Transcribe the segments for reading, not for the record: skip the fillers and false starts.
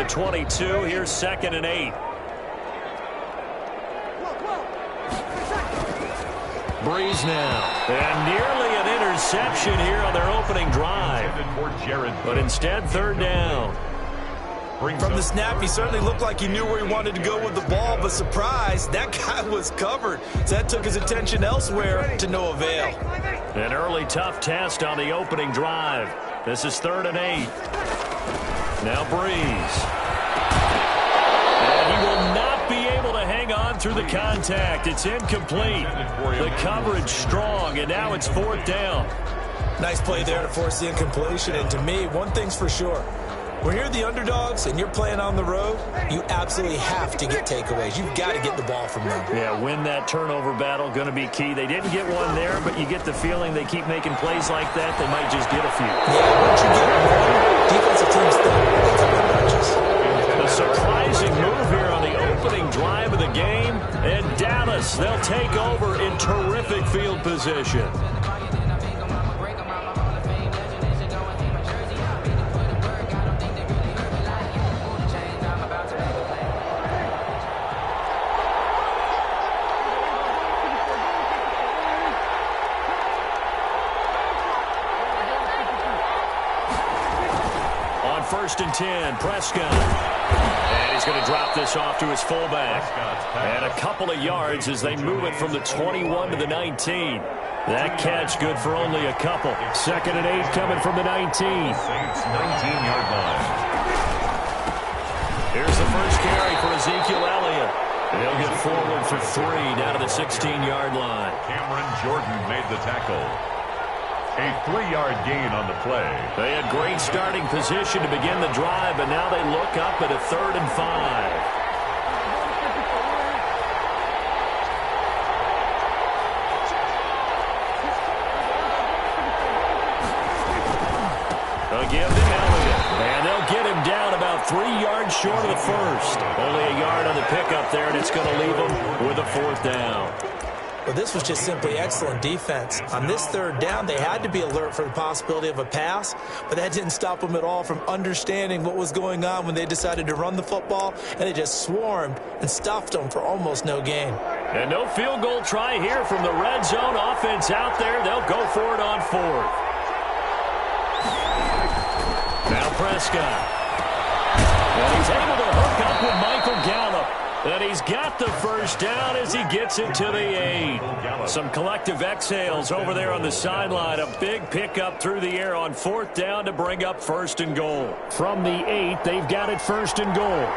22. Here's 2nd and 8. Breeze now. And nearly an interception here on their opening drive. But instead, 3rd down. From the snap, he certainly looked like he knew where he wanted to go with the ball, but surprise, that guy was covered. So that took his attention elsewhere to no avail. An early tough test on the opening drive. This is 3rd and 8. Now Breeze. And he will not be able to hang on through the contact. It's incomplete. The coverage strong, and now it's 4th down. Nice play there to force the incompletion, and to me, one thing's for sure. When you're the underdogs and you're playing on the road, you absolutely have to get takeaways. You've got to get the ball from them. Yeah, win that turnover battle, going to be key. They didn't get one there, but you get the feeling they keep making plays like that, they might just get a few. Yeah, once you get one, defensive teams think they come in bunches. A surprising move here on the opening drive of the game, and Dallas, they'll take over in terrific field position. First and 10, Prescott. And he's going to drop this off to his fullback. And a couple of yards as they move it from the 21 to the 19. That catch good for only a couple. 2nd and 8 coming from the 19. Saints 19-yard line. Here's the first carry for Ezekiel Elliott. And he'll get forward for 3 down to the 16-yard line. Cameron Jordan made the tackle. A 3-yard gain on the play. They had great starting position to begin the drive, but now they look up at a 3rd and 5. Give them Elliott, and they'll get him down about 3 yards short of the first. Only a yard on the pickup there, and it's going to leave them with a 4th down. Well, this was just simply excellent defense. On this 3rd down, they had to be alert for the possibility of a pass, but that didn't stop them at all from understanding what was going on when they decided to run the football, and they just swarmed and stuffed them for almost no gain. And no field goal try here from the red zone offense out there. They'll go for it on 4th. Now Prescott. And he's able to hook up with Michael Gallup. And he's got the first down as he gets it to the 8. Some collective exhales over there on the sideline. A big pickup through the air on 4th down to bring up 1st and goal. From the 8, they've got it 1st and goal.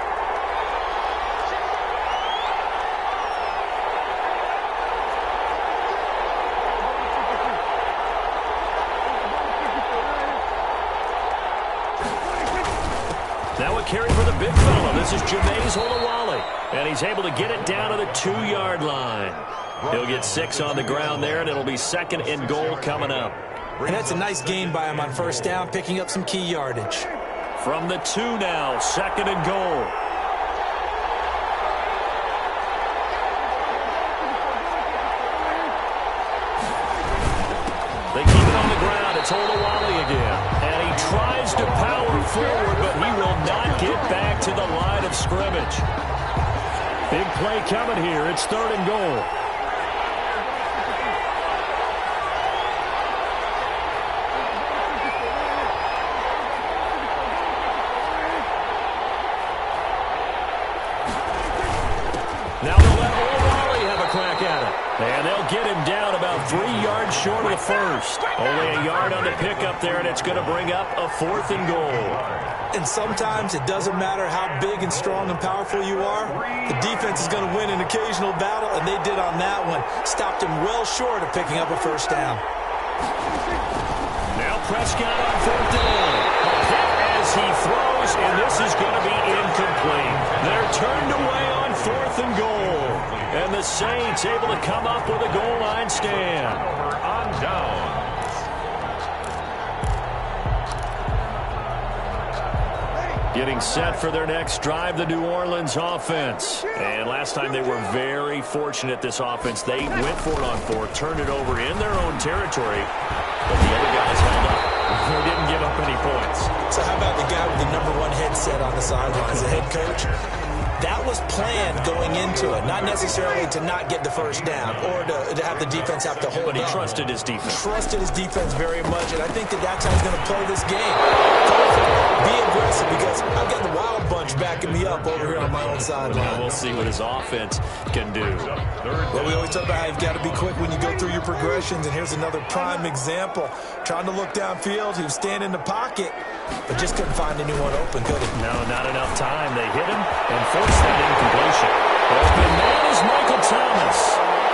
Now a carry for the big fella. This is Jameis Olawale. And he's able to get it down to the 2-yard line. He'll get 6 on the ground there, and it'll be 2nd and goal coming up. And that's a nice gain by him on 1st down, picking up some key yardage. From the 2 now, 2nd and goal. They keep it on the ground. It's Olawale again. And he tries to power forward, but he will not get back to the line of scrimmage. Big play coming here. It's 3rd and goal. Now they'll let Olawale have a crack at it. And they'll get him down about 3 yards short of the first. Only a yard on the pickup there, and it's going to bring up a 4th and goal. And sometimes it doesn't matter how big and strong and powerful you are. The defense is going to win an occasional battle, and they did on that one. Stopped him well short of picking up a 1st down. Now Prescott on 4th down. As he throws, and this is going to be incomplete. They're turned away on 4th and goal. And the Saints able to come up with a goal line stand. On downs. Getting set for their next drive, the New Orleans offense. And last time they were very fortunate, this offense. They went for it on fourth, turned it over in their own territory, but the other guys held up. They didn't give up any points. So how about the guy with the #1 headset on the sidelines, the head coach? That was planned going into it, not necessarily to not get the first down or to have the defense have to hold on. But he trusted his defense. Trusted his defense very much, and I think that's how he's going to play this game. Be aggressive, because I've got the wild bunch backing me up over here on my own sideline. We'll see what his offense can do. Well, we always talk about how you've got to be quick when you go through your progressions, and here's another prime example. Trying to look downfield, he was standing in the pocket, but just couldn't find anyone open, could he? No, not enough time. They hit him and forced that incompletion. Open man is Michael Thomas.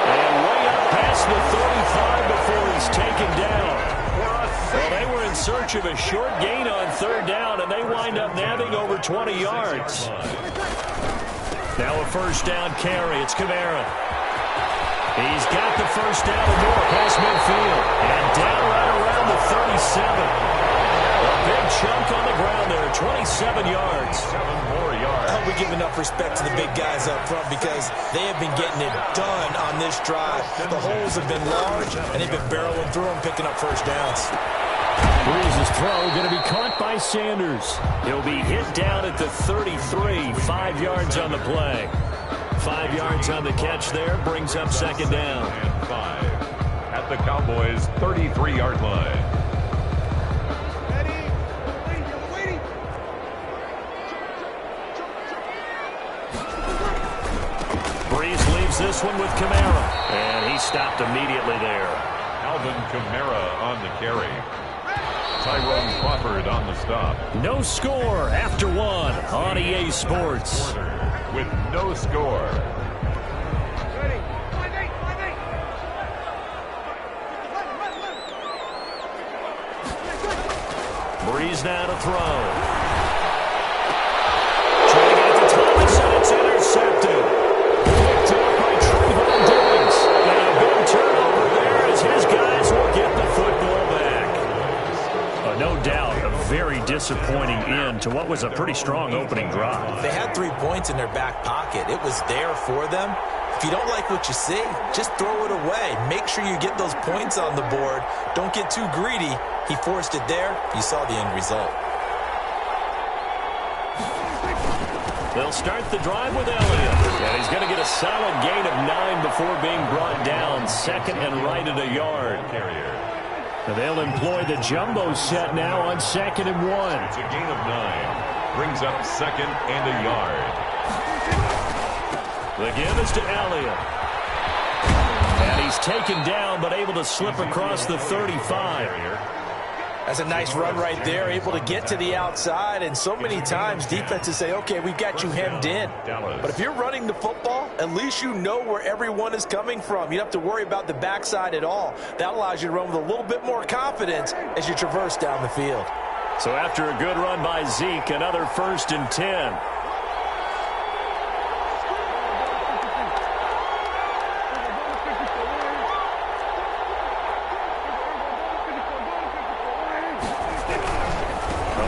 And way up past the 35 before he's taken down. Well, they were in search of a short gain on third down, and they wind up nabbing over 20 yards. Now a first down carry. It's Kamara. He's got the first down and more past midfield. And down right around the 37. A big chunk on the ground there, 27 yards. 7 more yards. I hope we give enough respect to the big guys up front, because they have been getting it done on this drive. The holes have been large, and they've been barreling through them, picking up first downs. Breeze's throw going to be caught by Sanders. He'll be hit down at the 33, 5 yards on the play. 5 yards on the catch there, brings up second down. And 5 at the Cowboys' 33-yard line. Breeze leaves this one with Kamara, and he stopped immediately there. Alvin Kamara on the carry. Tyrone Crawford on the stop. No score after one on EA Sports. With no score. Breeze now to throw. Trying to get it to Thomas, and it's intercepted. Picked up by Trayvon Diggs. And a big turnover there as his guys will get the football back. No doubt a very disappointing end to what was a pretty strong opening drive. They had 3 points in their back pocket. It was there for them. If you don't like what you see, just throw it away. Make sure you get those points on the board. Don't get too greedy. He forced it there. You saw the end result. They'll start the drive with Elliott. And he's going to get a solid gain of 9 before being brought down. Second and right at a yard. They'll employ the jumbo set now on 2nd and 1. It's a gain of 9. Brings up second and a yard. The give is to Elliott. And he's taken down, but able to slip across the 35. That's a nice run right there, able to get to the outside. And so many times defenses say, okay, we've got you hemmed in. But if you're running the football, at least you know where everyone is coming from. You don't have to worry about the backside at all. That allows you to run with a little bit more confidence as you traverse down the field. So after a good run by Zeke, another 1st and 10.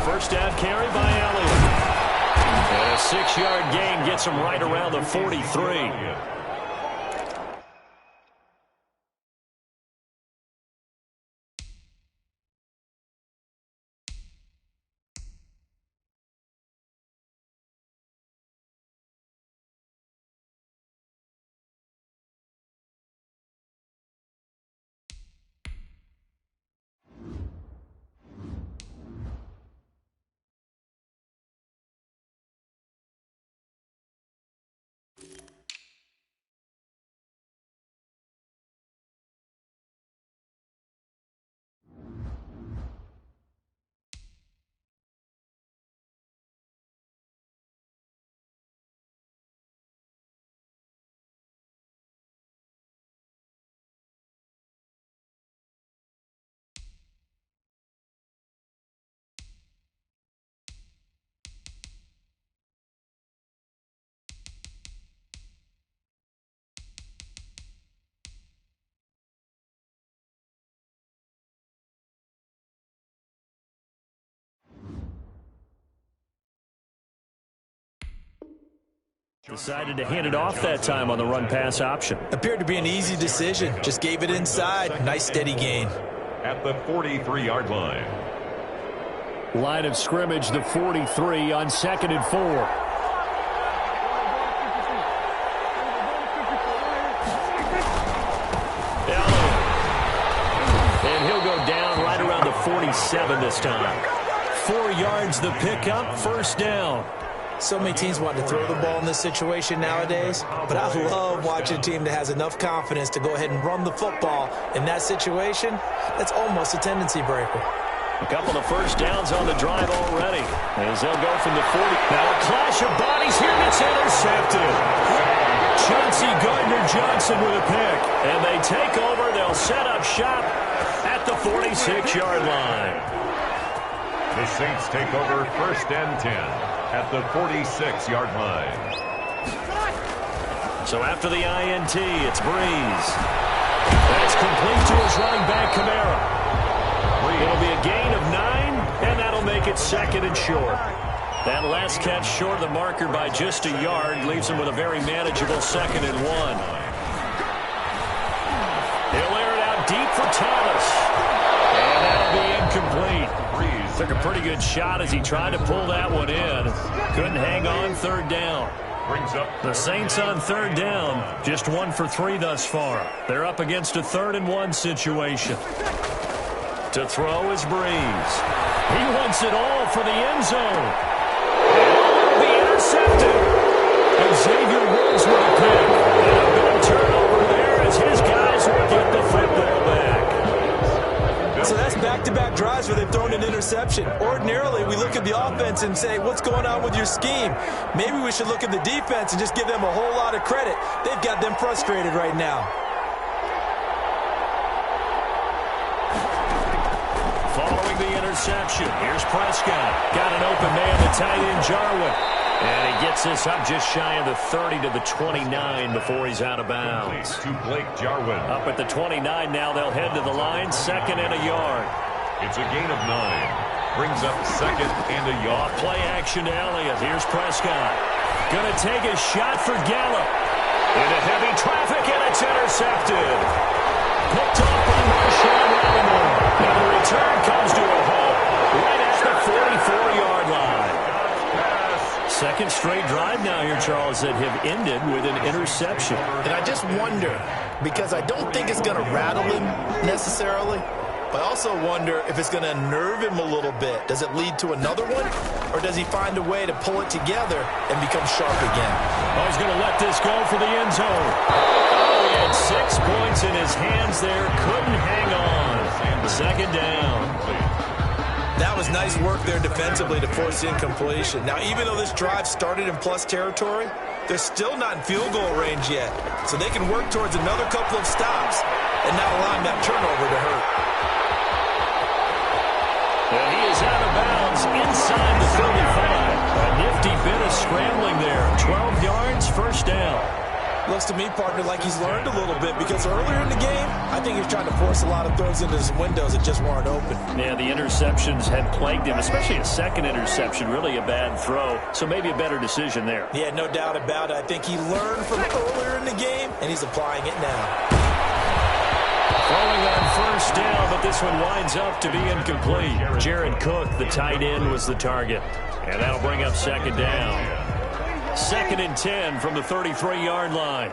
First down carry by Elliott. And a 6-yard gain gets him right around the 43. Decided to hand it off that time on the run-pass option. Appeared to be an easy decision. Just gave it inside. Nice steady gain. At the 43-yard line. Line of scrimmage, the 43 on 2nd and 4. And he'll go down right around the 47 this time. 4 yards the pickup, first down. So many teams want to throw the ball in this situation nowadays, but I love watching a team that has enough confidence to go ahead and run the football. In that situation, that's almost a tendency breaker. A couple of first downs on the drive already, as they'll go from the 40. Now a clash of bodies here, and it's intercepted. Chauncey Gardner-Johnson with a pick, and they take over. They'll set up shop at the 46-yard line. The Saints take over 1st and 10 at the 46-yard line. So after the INT, it's Breeze. That's complete to his running back, Kamara. It'll be a gain of 9, and that'll make it 2nd and short. That last catch short of the marker by just a yard leaves him with a very manageable 2nd and 1. He'll air it out deep for Thomas. And that'll be incomplete. Breeze took a pretty good shot as he tried to pull that one in. Couldn't hang on, 3rd down. Brings up the Saints on 3rd down. Just 1 for 3 thus far. They're up against a 3rd and 1 situation. To throw is Breeze. He wants it all for the end zone. And be intercepted. Xavier Woods with a pick. And a big turnover there as his guys will get the football back. So that's back-to-back drives where they've thrown an interception. Ordinarily, we look at the offense and say, what's going on with your scheme? Maybe we should look at the defense and just give them a whole lot of credit. They've got them frustrated right now. Following the interception, here's Prescott. Got an open man to tight end Jarwin. And he gets this up just shy of the 30 to the 29 before he's out of bounds. to Blake Jarwin. Up at the 29 now, they'll head to the line, 2nd and a yard. It's a gain of 9. Brings up 2nd and a yard. Play action to Elliott. Here's Prescott. Gonna take a shot for Gallup. Into heavy traffic, and it's intercepted. Picked off by Marshawn Lattimore. And the return comes to a halt right at the 44-yard line. 2nd straight drive now here, Charles, that have ended with an interception. And I just wonder, because I don't think it's going to rattle him necessarily, but I also wonder if it's going to unnerve him a little bit. Does it lead to another one, or does he find a way to pull it together and become sharp again? Oh, he's going to let this go for the end zone. Oh, he had 6 points in his hands there. Couldn't hang on. 2nd down. That was nice work there defensively to force incompletion. Now, even though this drive started in plus territory, they're still not in field goal range yet. So they can work towards another couple of stops and not allowing that turnover to hurt. And he is out of bounds inside the 35. A nifty bit of scrambling there. 12 yards, 1st down. Looks to me, partner, like he's learned a little bit, because earlier in the game, I think he was trying to force a lot of throws into his windows that just weren't open. Yeah, the interceptions had plagued him, especially a 2nd interception, really a bad throw. So maybe a better decision there. Yeah, no doubt about it. I think he learned from earlier in the game, and he's applying it now. Throwing on 1st down, but this one winds up to be incomplete. Jared Cook, the tight end, was the target. And that'll bring up 2nd down. 2nd and 10 from the 33-yard line.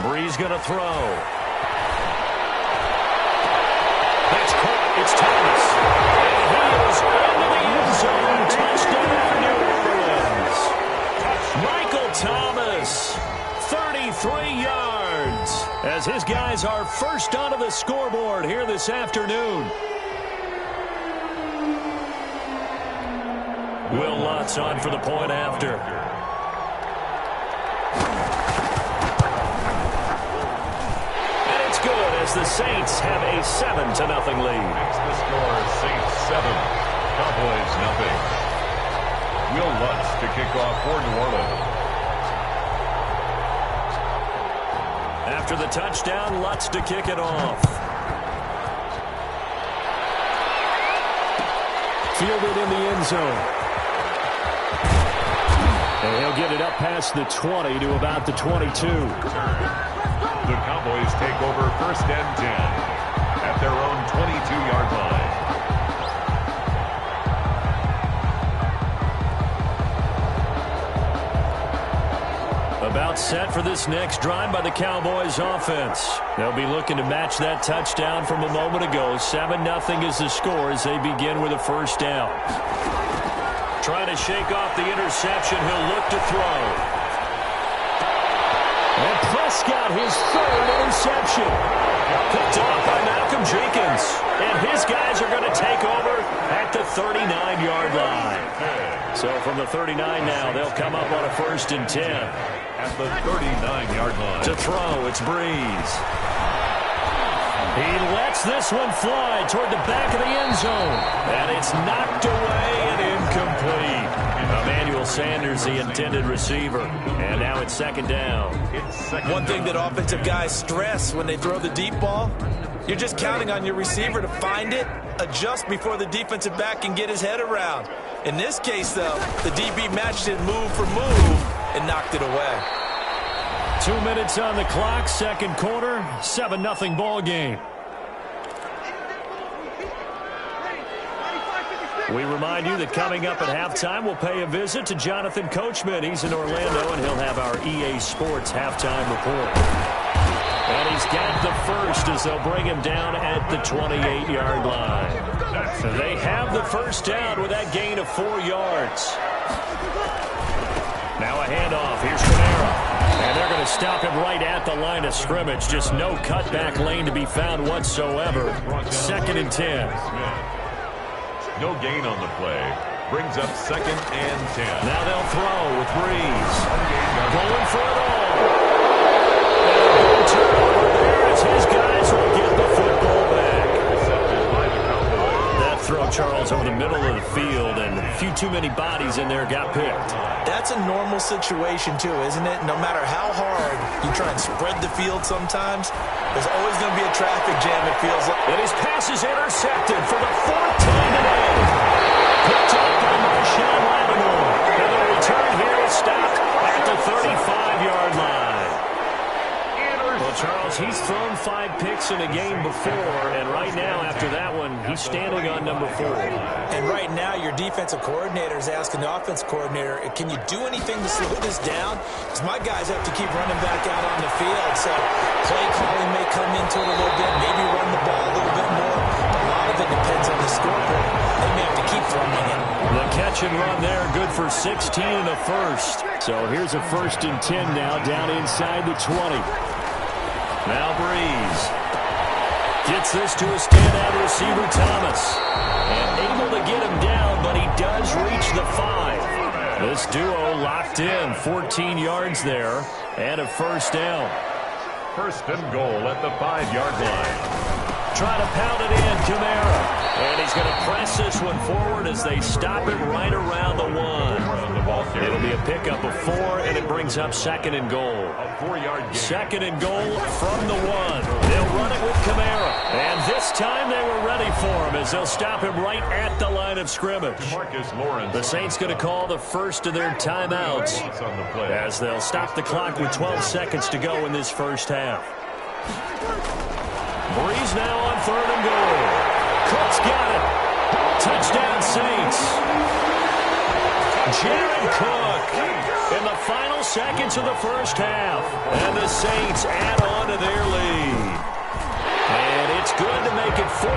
Breeze going to throw. That's caught. It's Thomas. And he is into the end zone. Touchdown, New Orleans. Michael Thomas, 33 yards, as his guys are first onto the scoreboard here this afternoon. Will Lutz on for the point after. And it's good as the Saints have a 7-0 lead. Makes the score Saints 7, Cowboys 0. Will Lutz to kick off for New Orleans. After the touchdown, Lutz to kick it off. Fielded in the end zone. And he'll get it up past the 20 to about the 22. The Cowboys take over 1st and 10 at their own 22-yard line. About set for this next drive by the Cowboys offense. They'll be looking to match that touchdown from a moment ago. 7-0 is the score as they begin with a first down. Trying to shake off the interception. He'll look to throw. And Prescott, his 3rd interception. Picked off by Malcolm Jenkins. And his guys are going to take over at the 39-yard line. So from the 39 now, they'll come up on a 1st and 10. At the 39-yard line. To throw, it's Breeze. He lets this one fly toward the back of the end zone. And it's knocked away and incomplete. Emmanuel Sanders, the intended receiver. And now it's 2nd down. One thing that offensive guys stress when they throw the deep ball, you're just counting on your receiver to find it, adjust before the defensive back can get his head around. In this case, though, the DB matched it move for move and knocked it away. 2 minutes on the clock, 2nd quarter, 7-0 ball game. We remind you that coming up at halftime, we'll pay a visit to Jonathan Coachman. He's in Orlando, and he'll have our EA Sports halftime report. And he's got the first as they'll bring him down at the 28-yard line. They have the first down with that gain of 4 yards. Now a handoff. Here's Kamara. And they're going to stop him right at the line of scrimmage. Just no cutback lane to be found whatsoever. 2nd and 10. No gain on the play. Brings up 2nd and 10. Now they'll throw with Breeze. Going for it all. And a turnover there as his guys will get the football back. Intercepted by the Cowboys. That throw, Charles, over the middle of the field, and a few too many bodies in there got picked. That's a normal situation, too, isn't it? No matter how hard you try and spread the field sometimes, there's always going to be a traffic jam, it feels like. And his pass is intercepted for the 4th time today. Picked up by Marshawn Lattimore. And the return here is stopped at the 35-yard line. Well, Charles, he's thrown 5 picks in a game before, and right now, after that one, he's standing on number 4. And right now, your defensive coordinator is asking the offense coordinator, can you do anything to slow this down? Because my guys have to keep running back out on the field, so play calling may come into it a little bit, maybe run the ball a little bit more. A lot of it depends on the scoreboard. They may have to keep throwing it. The catch and run there, good for 16 and a first. So here's a 1st and 10 now, down inside the 20. Now Breeze gets this to a standout receiver, Thomas. And able to get him down, but he does reach the 5. This duo locked in, 14 yards there, and a first down. 1st and goal at the 5-yard line. Trying to pound it in, Kamara. And he's going to press this one forward as they stop it right around the 1. It'll be a pickup of 4, and it brings up 2nd and goal. A 4-yard gain. 2nd and goal from the 1. They'll run it with Kamara. And this time they were ready for him as they'll stop him right at the line of scrimmage. Marcus Lawrence. The Saints going to call the first of their timeouts On the play. as they'll stop the clock with 12 seconds to go in this first half. Breeze now on 3rd and goal. Cook's got it. Touchdown Saints. Jared Cook in the final seconds of the first half. And the Saints add on to their lead. And it's good to make it 14-0.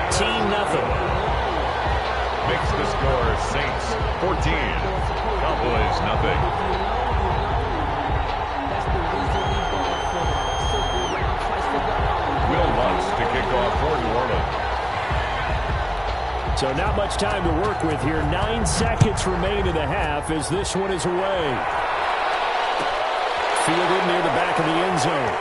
Makes the score Saints 14. Cowboys nothing. Will Lutz to kick off for New Orleans. So not much time to work with here. 9 seconds remain in the half as this one is away. Fielded near the back of the end zone.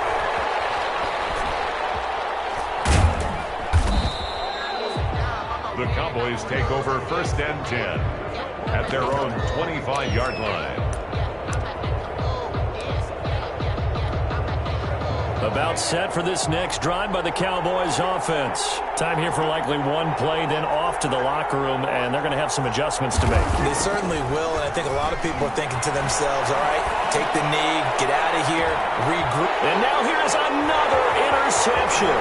The Cowboys take over 1st and 10 at their own 25-yard line. About set for this next drive by the Cowboys offense. Time here for likely one play, then off to the locker room, and they're going to have some adjustments to make. They certainly will, and I think a lot of people are thinking to themselves, all right, take the knee, get out of here, regroup. And now here's another interception.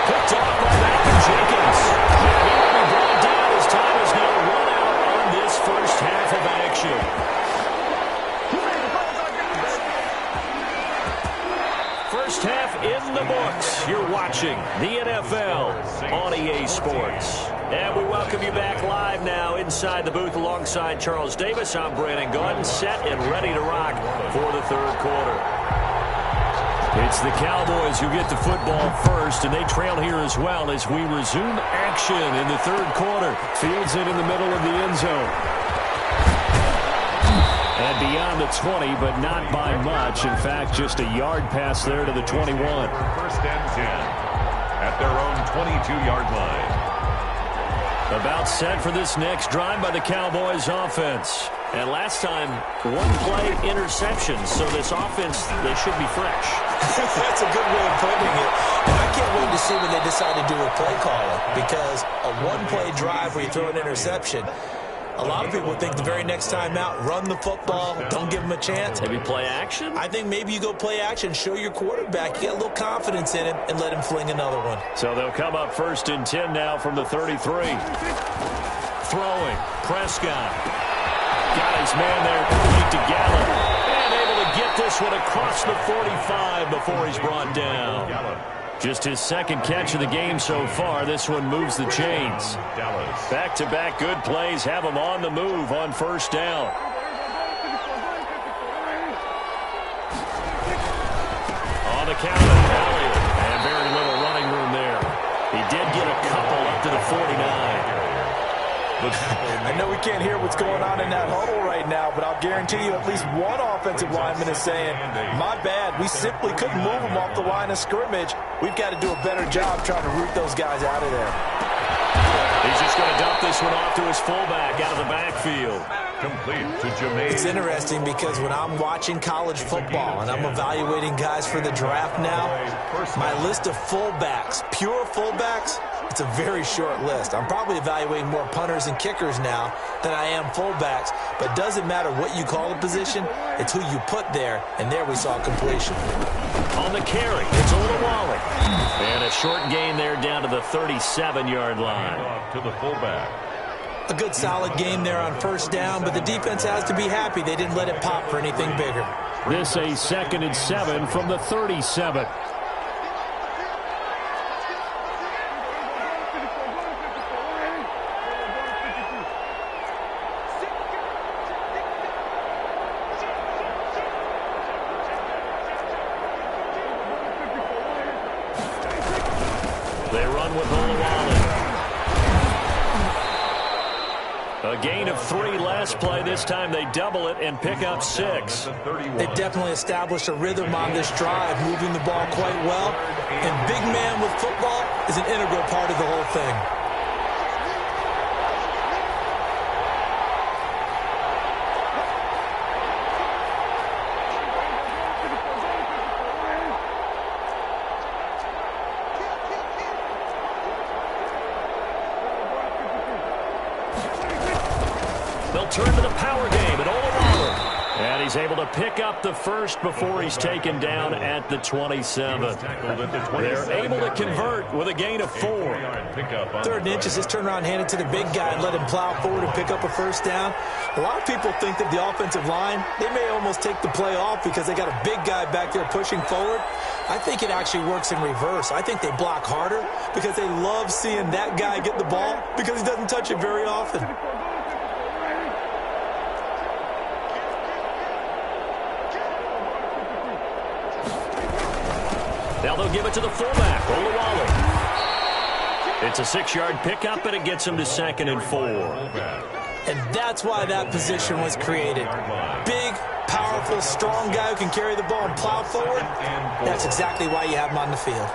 Picked off by Malcolm Jenkins. And he will be brought down as time is now run out on this first half of action. First half in the books. You're watching the NFL on EA Sports. And we welcome you back live now inside the booth alongside Charles Davis. I'm Brandon Gunn, set and ready to rock for the third quarter. It's the Cowboys who get the football first, and they trail here as well as we resume action in the third quarter. Fields it in the middle of the end zone. And beyond the 20, but not by much. In fact, just a yard pass there to the 21. First and 10 at their own 22-yard line. About set for this next drive by the Cowboys offense. And last time, one play interception. So this offense, they should be fresh. That's a good way of putting it. And I can't wait to see what they decide to do with play calling. Because a one-play drive where you throw an interception, a lot of people think the very next time out, run the football, don't give them a chance. Maybe play action? I think maybe you go play action, show your quarterback, you get a little confidence in him, and let him fling another one. So they'll come up first and 10 now from the 33. Throwing, Prescott. Got his man there, complete to Gallup. And able to get this one across the 45 before he's brought down. Just his second catch of the game so far. This one moves the chains. Back-to-back good plays have him on the move on first down. On the count of Elliott. And very little running room there. He did get a couple up to the 49. I know we can't hear what's going on in that huddle right now, but I'll guarantee you at least one offensive lineman is saying, my bad, we simply couldn't move them off the line of scrimmage. We've got to do a better job trying to root those guys out of there. He's just going to dump this one off to his fullback out of the backfield. Complete to Jermaine. It's interesting because when I'm watching college football and I'm evaluating guys for the draft now, my list of fullbacks, pure fullbacks, it's a very short list. I'm probably evaluating more punters and kickers now than I am fullbacks, but it doesn't matter what you call the position, it's who you put there, and there we saw completion. On the carry, it's Olawale. And a short gain there down to the 37-yard line. Off to the fullback. A good solid game there on first down, but the defense has to be happy they didn't let it pop for anything bigger. This a 2nd and 7 from the 37. They run with Olawale. A gain of 3 last play. This time they double it and pick up 6. They've definitely established a rhythm on this drive, moving the ball quite well. And big man with football is an integral part of the whole thing. They'll turn to the power game at Olawale. And he's able to pick up the first before he's taken down at the 27. They're able to convert with a gain of 4. 3rd and inches, just turn around, hand it to the big guy, and let him plow forward and pick up a first down. A lot of people think that the offensive line, they may almost take the play off because they got a big guy back there pushing forward. I think it actually works in reverse. I think they block harder because they love seeing that guy get the ball because he doesn't touch it very often. Now they'll give it to the fullback, Olawale. It's a 6-yard pickup, and it gets him to 2nd and 4. And that's why that position was created. Big, powerful, strong guy who can carry the ball and plow forward. That's exactly why you have him on the field.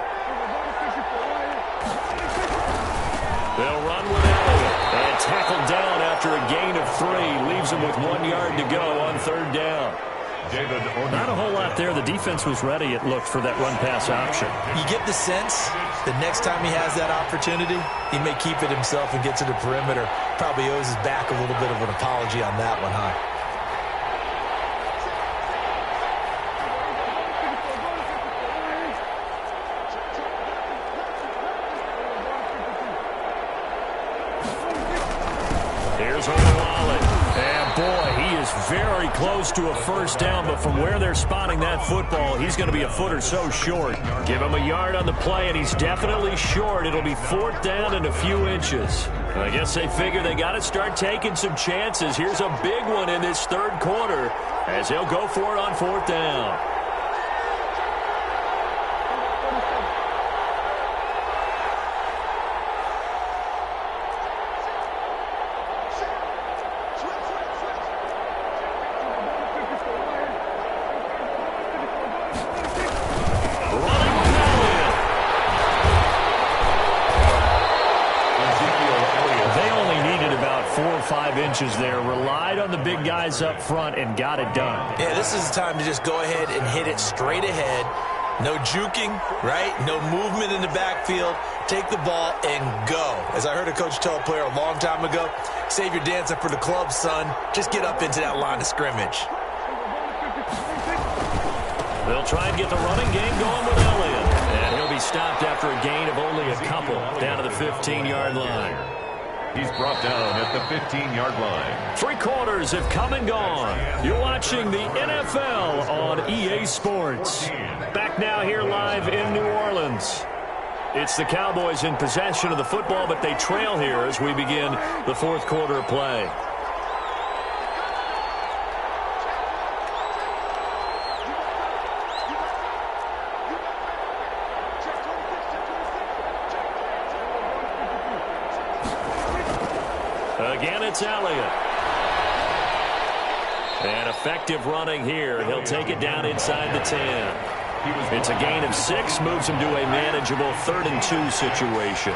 They'll run with Elliott. And tackled down after a gain of 3. Leaves him with 1 yard to go on 3rd down. Not a whole lot there. The defense was ready, it looked, for that run-pass option. You get the sense that next time he has that opportunity, he may keep it himself and get to the perimeter. Probably owes his back a little bit of an apology on that one, huh? Here's Olawale. And boy, he is very close to a first down, but from where they're spotting that football, he's going to be a foot or so short. Give him a yard on the play, and he's definitely short. It'll be 4th down and a few inches. I guess they figure they got to start taking some chances. Here's a big one in this 3rd quarter as he'll go for it on 4th down. Inches there, relied on the big guys up front and got it done. Yeah, this is the time to just go ahead and hit it straight ahead. No juking, right? No movement in the backfield. Take the ball and go. As I heard a coach tell a player a long time ago, save your dancing for the club, son. Just get up into that line of scrimmage. They'll try and get the running game going with Elliott. And he'll be stopped after a gain of only a couple down to the 15-yard line. He's brought down at the 15-yard line. 3 quarters have come and gone. You're watching the NFL on EA Sports. Back now here live in New Orleans. It's the Cowboys in possession of the football, but they trail here as we begin the 4th quarter of play. Again, it's Elliott. And effective running here. He'll take it down inside the 10. It's a gain of 6, moves him to a manageable 3rd and 2 situation.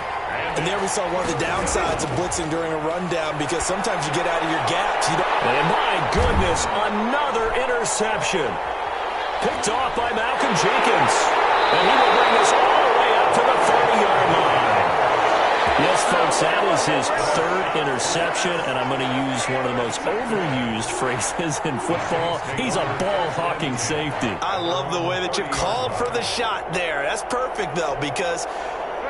And there we saw one of the downsides of blitzing during a rundown, because sometimes you get out of your gaps. And my goodness, another interception. Picked off by Malcolm Jenkins. And he will bring us all the way up to the 30-yard line. Yes, folks, that was his 3rd interception, and I'm going to use one of the most overused phrases in football. He's a ball-hawking safety. I love the way that you called for the shot there. That's perfect, though, because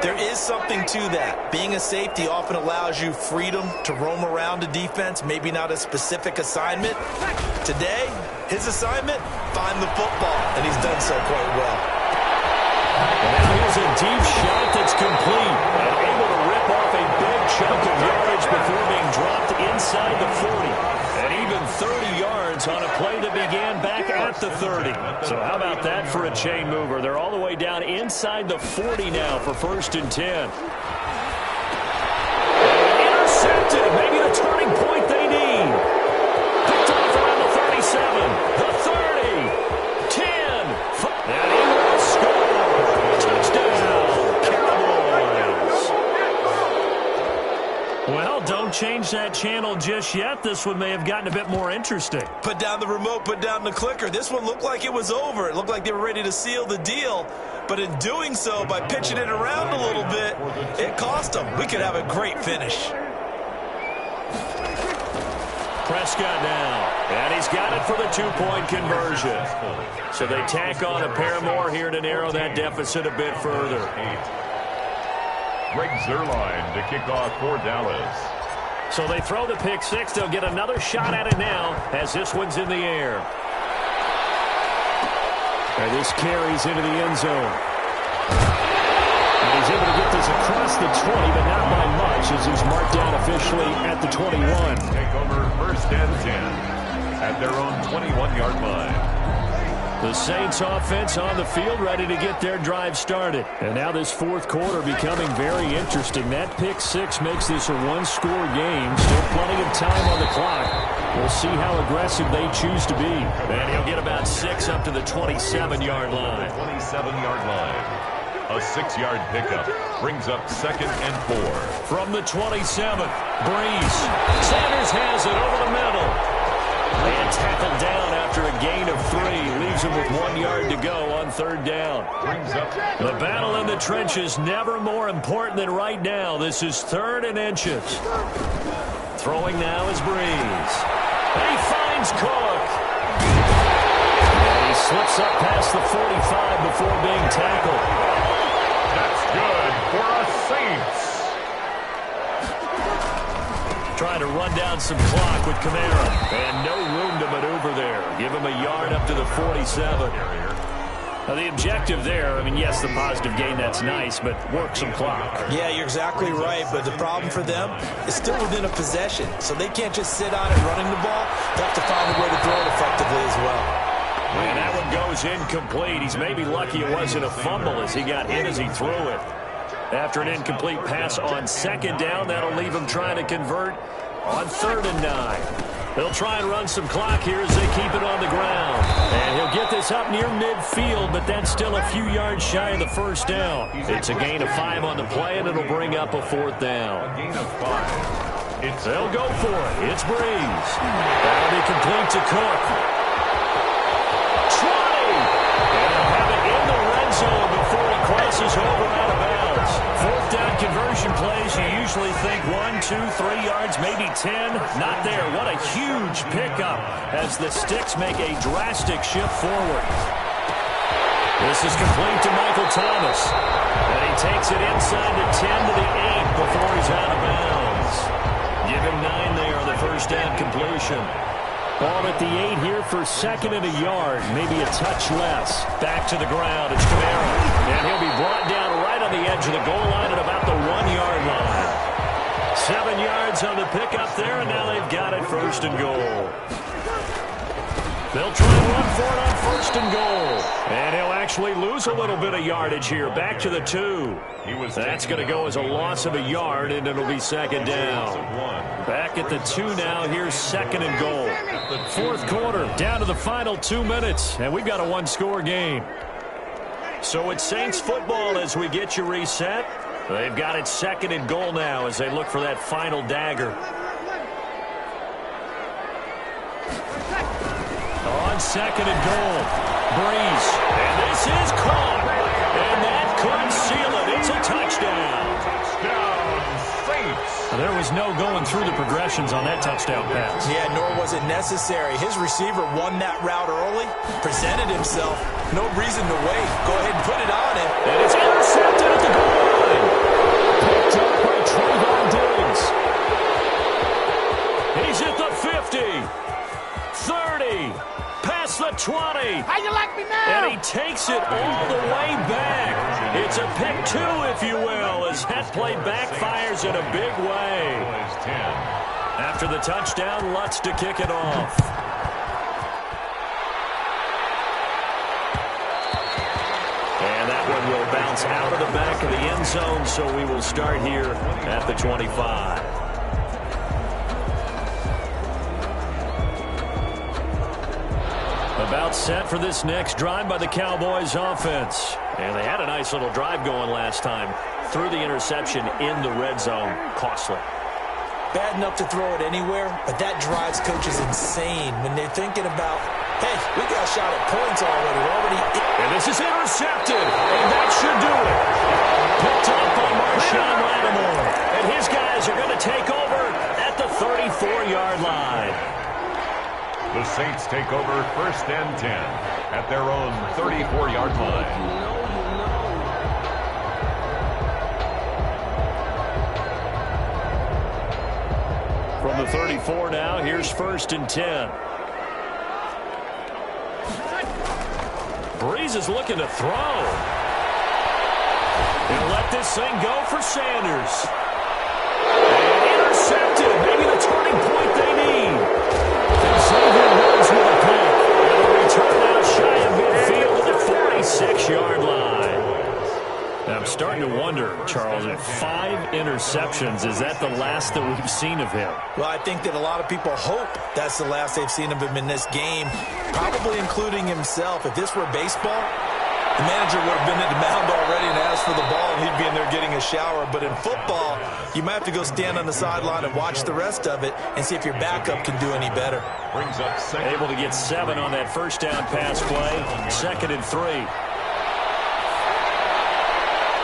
there is something to that. Being a safety often allows you freedom to roam around a defense, maybe not a specific assignment. Today, his assignment, find the football, and he's done so quite well. Now here's a deep shot that's complete, and able to rip off a big chunk of yardage before being dropped inside the 40. And even 30 yards on a play that began back at the 30. So how about that for a chain mover? They're all the way down inside the 40 now for 1st and 10. Intercepted, maybe the turning point they need. Picked off around the 37, the 30, 10, and he will score. Touchdown, Cowboys. Well, don't change that channel just yet. This one may have gotten a bit more interesting. Put down the remote, put down the clicker. This one looked like it was over. It looked like they were ready to seal the deal. But in doing so, by pitching it around a little bit, it cost them. We could have a great finish. Prescott now, and he's got it for the 2-point conversion. So they tack on a pair more here to narrow that deficit a bit further. Greg Zuerlein to kick off for Dallas. So they throw the pick 6. They'll get another shot at it now as this one's in the air. And this carries into the end zone. And he's able to get this across the 20, but not by much, as he's marked down officially at the 21. Take over 1st and 10 at their own 21-yard line. The Saints offense on the field, ready to get their drive started. And now this 4th quarter becoming very interesting. That pick 6 makes this a 1-score game. Still plenty of time on the clock. We'll see how aggressive they choose to be. And he'll get about 6 up to the 27-yard line. 27-yard line. A 6-yard pickup brings up 2nd and 4. From the 27, Breeze. Sanders has it over the middle. And tackled down after a gain of 3. Leaves him with 1 yard to go on 3rd down. The battle in the trenches never more important than right now. This is 3rd and inches. Throwing now is Breeze. He finds Cook. And he slips up past the 45 before being tackled. That's good for a Saints. Trying to run down some clock with Kamara. And no room to maneuver there. Give him a yard up to the 47. Now the objective there, I mean, yes, the positive gain, that's nice, but work some clock. Yeah, you're exactly right, but the problem for them is still within a possession, so they can't just sit on it running the ball. They have to find a way to throw it effectively as well. And that one goes incomplete. He's maybe lucky it wasn't a fumble as he got hit as he threw it. After an incomplete pass on 2nd down, that'll leave him trying to convert on 3rd and 9. They'll try and run some clock here as they keep it on the ground. And he'll get this up near midfield, but that's still a few yards shy of the 1st down. It's a gain of 5 on the play, and it'll bring up a 4th down. A gain of 5. They'll go for it. It's Breeze. That'll be complete to Cook. 20! And they'll have it in the red zone before he crosses over out of bounds. 4th down conversion plays, you usually think 1, 2, 3 yards, maybe 10. Not there. What a huge pickup as the Sticks make a drastic shift forward. This is complete to Michael Thomas. And he takes it inside the 10 to the 8 before he's out of bounds. Give him 9 there on the 1st down completion. Ball at the 8 here for 2nd and a yard, maybe a touch less. Back to the ground, it's Kamara. And he'll be brought down right on the edge of the goal line at about the 1-yard line. 7 yards on the pickup there, and now they've got it 1st and goal. They'll try and run for it on 1st and goal. And he'll actually lose a little bit of yardage here, back to the 2. That's going to go as a loss of a yard, and it'll be 2nd down. Back at the 2 now, here's 2nd and goal. 4th quarter, down to the final 2 minutes, and we've got a 1-score game. So it's Saints football as we get you reset. They've got it 2nd and goal now as they look for that final dagger. On 2nd and goal, Breeze, and this is caught, and that could seal it. It's a touchdown. Touchdown, Saints. There was no going through the progressions on that touchdown pass. Yeah, nor was it necessary. His receiver won that route early, presented himself. No reason to wait. Go ahead and put it on him. And it's intercepted at the goal line. Picked up by Trayvon Diggs. He's at the 50, 30, past the 20. How you like me now? And he takes it all the way back. It's a pick 2, if you will, as that play backfires in a big way. After the touchdown, Lutz to kick it off. And that one will bounce out of the back of the end zone, so we will start here at the 25. About set for this next drive by the Cowboys offense. And they had a nice little drive going last time. Threw the interception in the red zone. Costly. Bad enough to throw it anywhere, but that drives coaches insane when they're thinking about, hey, we got a shot at points already. We're already in. And this is intercepted. And that should do it. Picked up by Marshawn Lattimore. And his guys are going to take over at the 34-yard line. The Saints take over 1st and 10 at their own 34-yard line. From the 34 now, here's 1st and 10. Breeze is looking to throw. He'll let this thing go for Sanders. And intercepted. Maybe the turning point they need. And Xavier Woods with a pick. And a return out shy of midfield at the 46-yard line. Now I'm starting to wonder, Charles, at 5 interceptions, is that the last that we've seen of him? Well, I think that a lot of people hope that's the last they've seen of him in this game, probably including himself. If this were baseball, the manager would have been at the mound already and asked for the ball, and he'd be in there getting a shower, but in football, you might have to go stand on the sideline and watch the rest of it and see if your backup can do any better. Brings up second. Able to get 7 on that first down pass play. 2nd and 3.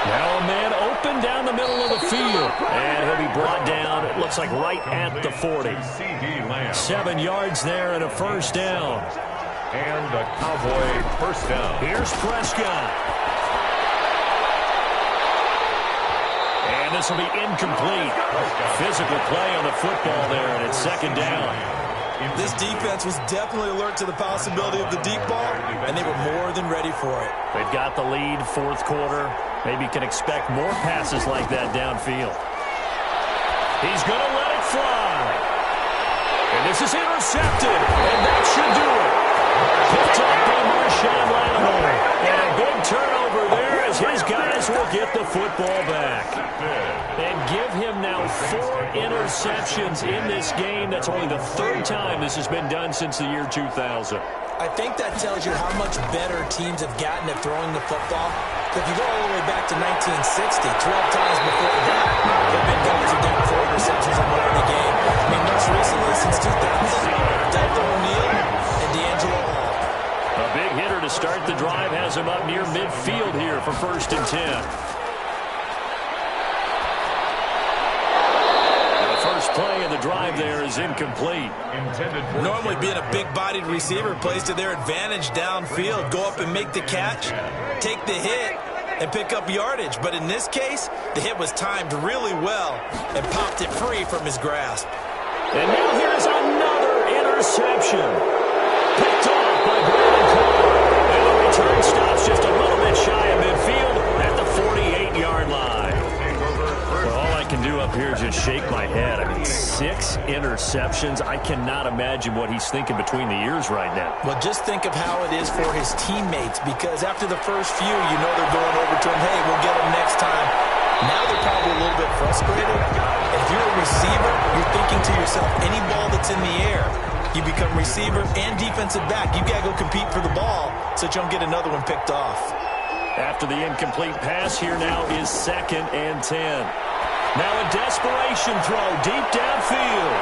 Now a man open down the middle of the field. And he'll be brought down, it looks like right at the 40. 7 yards there and a first down. And a Cowboy first down. Here's Prescott. And this will be incomplete. Physical play on the football there, and it's 2nd down. This defense was definitely alert to the possibility of the deep ball, and they were more than ready for it. They've got the lead, 4th quarter. Maybe you can expect more passes like that downfield. He's going to let it fly. And this is intercepted, and that should do it. Picked up by Marshawn Lattimore. And a big turnover there as his guys will get the football back. And give him now 4 interceptions in this game. That's only the 3rd time this has been done since the year 2000. I think that tells you how much better teams have gotten at throwing the football. If you go all the way back to 1960, 12 times before that, there have been guys who got 4 interceptions or more in the game. I mean, most recently since 2000, Delta O'Neal and D'Angelo Hall. A big hitter to start the drive has him up near midfield here for 1st and 10. Play of the drive there is incomplete. Normally being a big-bodied receiver plays to their advantage downfield. Go up and make the catch, take the hit, and pick up yardage. But in this case, the hit was timed really well and popped it free from his grasp. And now here's another interception. Picked off by Brandon Cole. And the return stops just a little bit shy of midfield at the 48-yard line. Do up here just shake my head. I mean, 6 interceptions. I cannot imagine what he's thinking between the ears right now. Well, just think of how it is for his teammates, because after the first few, you know they're going over to him, hey, we'll get him next time. Now they're probably a little bit frustrated. And if you're a receiver, you're thinking to yourself, any ball that's in the air, you become receiver and defensive back. You got to go compete for the ball so that you don't get another one picked off. After the incomplete pass, here now is 2nd and 10. Now a desperation throw deep downfield.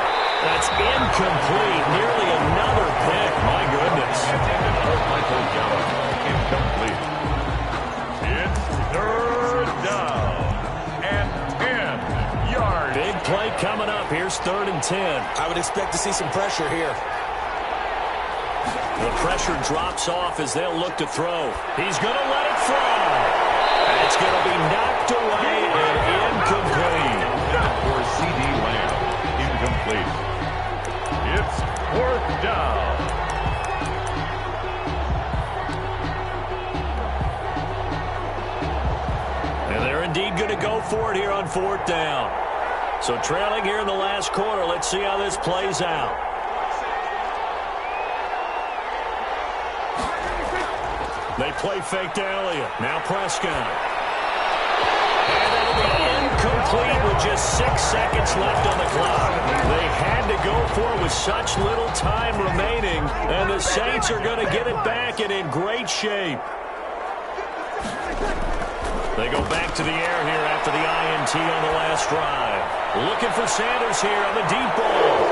That's incomplete. Nearly another pick. My goodness. Michael Gallup, incomplete. It's 3rd down and 10 yards. Big play coming up. Here's 3rd and 10. I would expect to see some pressure here. The pressure drops off as they'll look to throw. He's going to let it fly. And it's going to be knocked away and incomplete. For C.D. Lamb, incomplete. It's 4th down. And they're indeed going to go for it here on 4th down. So trailing here in the last quarter. Let's see how this plays out. They play fake to Elliott. Now Prescott. And it'll be incomplete with just 6 seconds left on the clock. They had to go for it with such little time remaining, and the Saints are going to get it back and in great shape. They go back to the air here after the INT on the last drive. Looking for Sanders here on the deep ball.